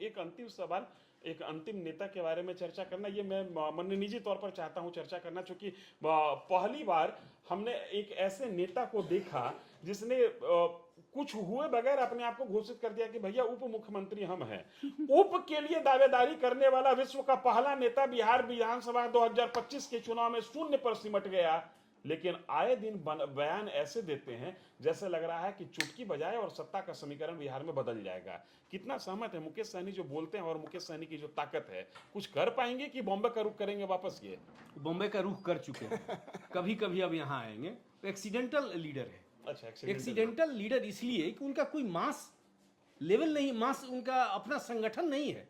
एक अंतिम सवाल, एक अंतिम नेता के बारे में चर्चा करना, ये मैं मन निजी तौर पर चाहता हूं चर्चा करना, क्योंकि पहली बार हमने एक ऐसे नेता को देखा जिसने कुछ हुए बगैर अपने आप को घोषित कर दिया कि भैया उप मुख्यमंत्री हम हैं। उप के लिए दावेदारी करने वाला विश्व का पहला नेता बिहार विधानसभा 2025 के चुनाव में शून्य पर सिमट गया। लेकिन आए दिन बयान ऐसे देते हैं जैसे लग रहा है कि चुटकी बजाए और सत्ता का समीकरण बिहार में बदल जाएगा। कितना सहमत है मुकेश सहनी जो बोलते हैं और मुकेश सहनी की जो ताकत है, कुछ कर पाएंगे कि बॉम्बे का रुख करेंगे वापस? ये बॉम्बे का रुख कर चुके हैं, कभी कभी अब यहाँ आएंगे। एक्सीडेंटल लीडर है। अच्छा, एक्सीडेंटल लीडर इसलिए कि उनका कोई मास लेवल नहीं, मास उनका अपना संगठन नहीं है।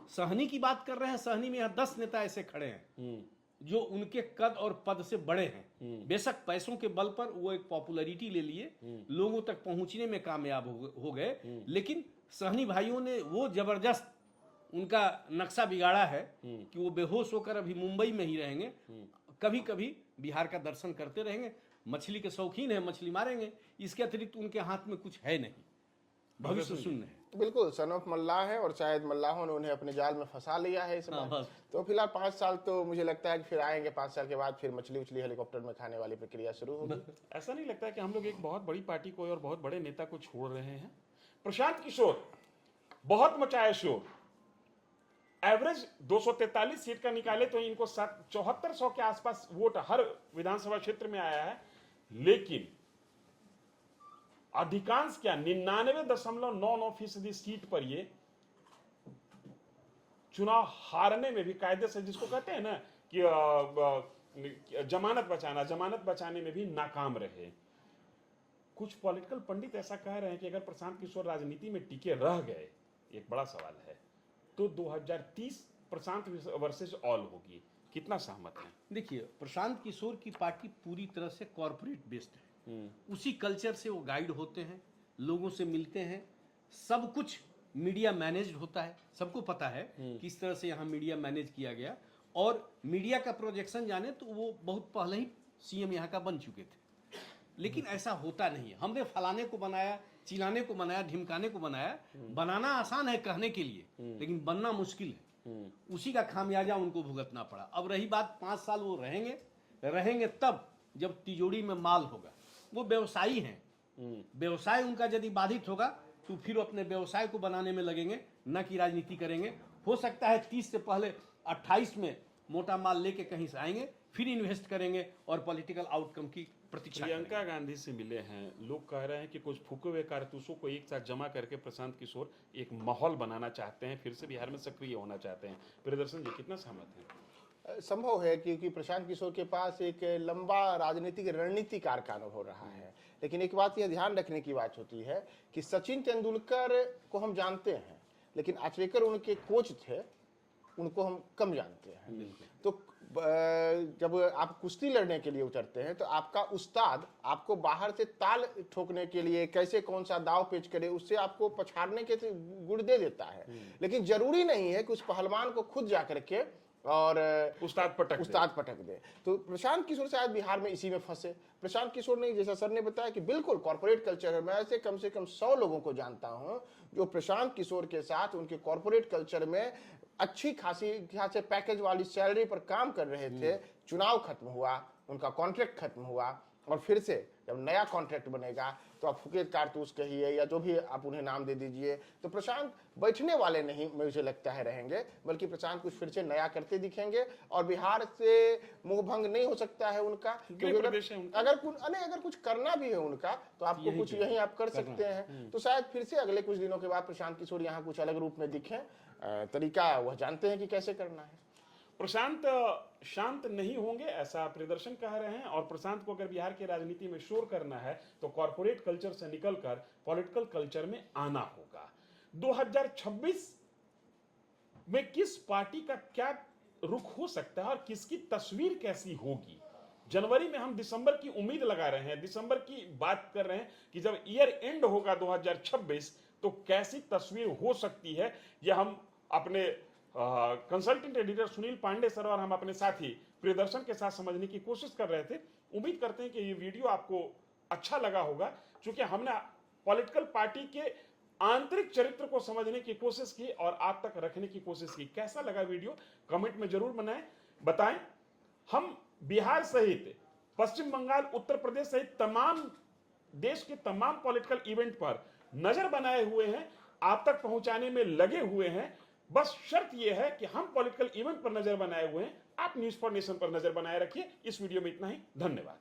सहनी की बात कर रहे हैं, सहनी में यहाँ 10 नेता ऐसे खड़े हैं जो उनके कद और पद से बड़े हैं। बेशक पैसों के बल पर वो एक पॉपुलैरिटी ले लिए, लोगों तक पहुंचने में कामयाब हो गए, लेकिन सहनी भाइयों ने वो जबरदस्त उनका नक्शा बिगाड़ा है कि वो बेहोश होकर अभी मुंबई में ही रहेंगे, कभी कभी बिहार का दर्शन करते रहेंगे। मछली के शौकीन है, मछली मारेंगे, इसके अतिरिक्त उनके हाथ में कुछ है नहीं, भविष्य शून्य है। बिल्कुल सन ऑफ मल्लाह है और शायद मल्लाहों ने उन्हें अपने जाल में फंसा लिया है इस बार। तो फिलहाल 5 साल तो मुझे लगता है कि फिर आएंगे, 5 साल के बाद फिर मछली उछली हेलीकॉप्टर में खाने वाली प्रक्रिया शुरू होगी। ऐसा नहीं लगता कि हम लोग एक बहुत बड़ी पार्टी को और बहुत बड़े नेता को छोड़ रहे हैं? प्रशांत किशोर बहुत मचाया शोर, एवरेज 243 सीट का निकाले तो इनको 7400 के आसपास वोट हर विधानसभा क्षेत्र में आया है, लेकिन अधिकांश क्या 99.99% सीट पर ये चुनाव हारने में भी कायदे से, जिसको कहते हैं ना कि जमानत बचाने में भी नाकाम रहे। कुछ पॉलिटिकल पंडित ऐसा कह रहे हैं कि अगर प्रशांत किशोर राजनीति में टिके रह गए, एक बड़ा सवाल है, तो 2030 प्रशांत वर्सेस ऑल होगी। कितना सहमत है? देखिए, प्रशांत किशोर की पार्टी पूरी तरह से कॉर्पोरेट बेस्ड है। उसी कल्चर से वो गाइड होते हैं, लोगों से मिलते हैं, सब कुछ मीडिया मैनेज्ड होता है। सबको पता है किस तरह से यहाँ मीडिया मैनेज किया गया, और मीडिया का प्रोजेक्शन जाने तो वो बहुत पहले ही सीएम यहाँ का बन चुके थे। लेकिन ऐसा होता नहीं है। हमने फलाने को बनाया, चिल्लाने को बनाया, ढिमकाने को बनाया। बनाना आसान है कहने के लिए, लेकिन बनना मुश्किल है। उसी का खामियाजा उनको भुगतना पड़ा। अब रही बात 5 साल वो रहेंगे तब जब तिजोरी में माल होगा। वो व्यवसायी हैं, व्यवसाय उनका यदि बाधित होगा तो फिर अपने व्यवसाय को बनाने में लगेंगे, न कि राजनीति करेंगे। हो सकता है 30 से पहले 28 में मोटा माल लेके कहीं से आएंगे, फिर इन्वेस्ट करेंगे और पॉलिटिकल आउटकम की प्रतीक्षा। प्रियंका गांधी से मिले हैं, लोग कह रहे हैं कि कुछ फूके हुए कारतूसों को एक साथ जमा करके प्रशांत किशोर एक माहौल बनाना चाहते हैं, फिर से बिहार में सक्रिय होना चाहते हैं। प्रियदर्शन जी, कितना सहमत है? संभव है, क्योंकि प्रशांत किशोर के पास एक लंबा राजनीतिक रणनीतिकार का अनुभव रहा है। लेकिन एक बात यह ध्यान रखने की बात होती है कि सचिन तेंदुलकर को हम जानते हैं, लेकिन आचरेकर उनके कोच थे, उनको हम कम जानते हैं। तो जब आप कुश्ती लड़ने के लिए उतरते हैं तो आपका उस्ताद आपको बाहर से ताल ठोकने के लिए कैसे कौन सा दाव पेच करे, उससे आपको पछाड़ने के गुण दे देता है। लेकिन जरूरी नहीं है कि उस पहलवान को खुद जाकर के और उस्ताद पटक दे। तो प्रशांत किशोर शायद बिहार में इसी में फंसे। प्रशांत किशोर ने, जैसा सर ने बताया कि बिल्कुल कॉर्पोरेट कल्चर है। मैं ऐसे कम से कम 100 लोगों को जानता हूं जो प्रशांत किशोर के साथ उनके कॉर्पोरेट कल्चर में अच्छी खासी पैकेज वाली सैलरी पर काम कर रहे थे। चुनाव खत्म हुआ, उनका कॉन्ट्रैक्ट खत्म हुआ, और फिर से जब नया कॉन्ट्रैक्ट बनेगा तो आप फुकेत कारतूस कहिए या जो भी आप उन्हें नाम दे दीजिए, तो प्रशांत बैठने वाले नहीं, मुझे लगता है रहेंगे, बल्कि प्रशांत कुछ फिर से नया करते दिखेंगे। और बिहार से मुंह भंग नहीं हो सकता है उनका, अगर कुछ करना भी है उनका तो आपको कुछ यही आप कर सकते हैं। तो शायद फिर से अगले कुछ दिनों के बाद प्रशांत किशोर यहाँ कुछ अलग रूप में दिखें। तरीका वह जानते हैं कि कैसे करना है। प्रशांत शांत नहीं होंगे ऐसा प्रदर्शन कह रहे हैं, और प्रशांत को अगर बिहार की राजनीति में शोर करना है तो कॉर्पोरेट कल्चर से निकलकर पॉलिटिकल कल्चर में आना होगा। 2026 में किस पार्टी का क्या रुख हो सकता है और किसकी तस्वीर कैसी होगी? जनवरी में हम दिसंबर की उम्मीद लगा रहे हैं, दिसंबर की बात कर रहे हैं कि जब ईयर एंड होगा 2026 तो कैसी तस्वीर हो सकती है। यह हम अपने consultant editor Sunil Pandey sir और हम अपने साथी प्रियदर्शन के साथ समझने की कोशिश कर रहे थे। उम्मीद करते हैं कि ये वीडियो आपको अच्छा लगा होगा, क्योंकि हमने पॉलिटिकल पार्टी के आंतरिक चरित्र को समझने की कोशिश की और आप तक रखने की कोशिश की। कैसा लगा वीडियो कमेंट में जरूर बताएं। हम बिहार सहित पश्चिम बंगाल, उत्तर प्रदेश सहित तमाम देश के तमाम पॉलिटिकल इवेंट पर नजर बनाए हुए हैं, आप तक पहुंचाने में लगे हुए हैं। बस शर्त यह है कि हम पॉलिटिकल इवेंट पर नजर बनाए हुए हैं, आप न्यूज़ फॉर नेशन पर नजर बनाए रखिए। इस वीडियो में इतना ही, धन्यवाद।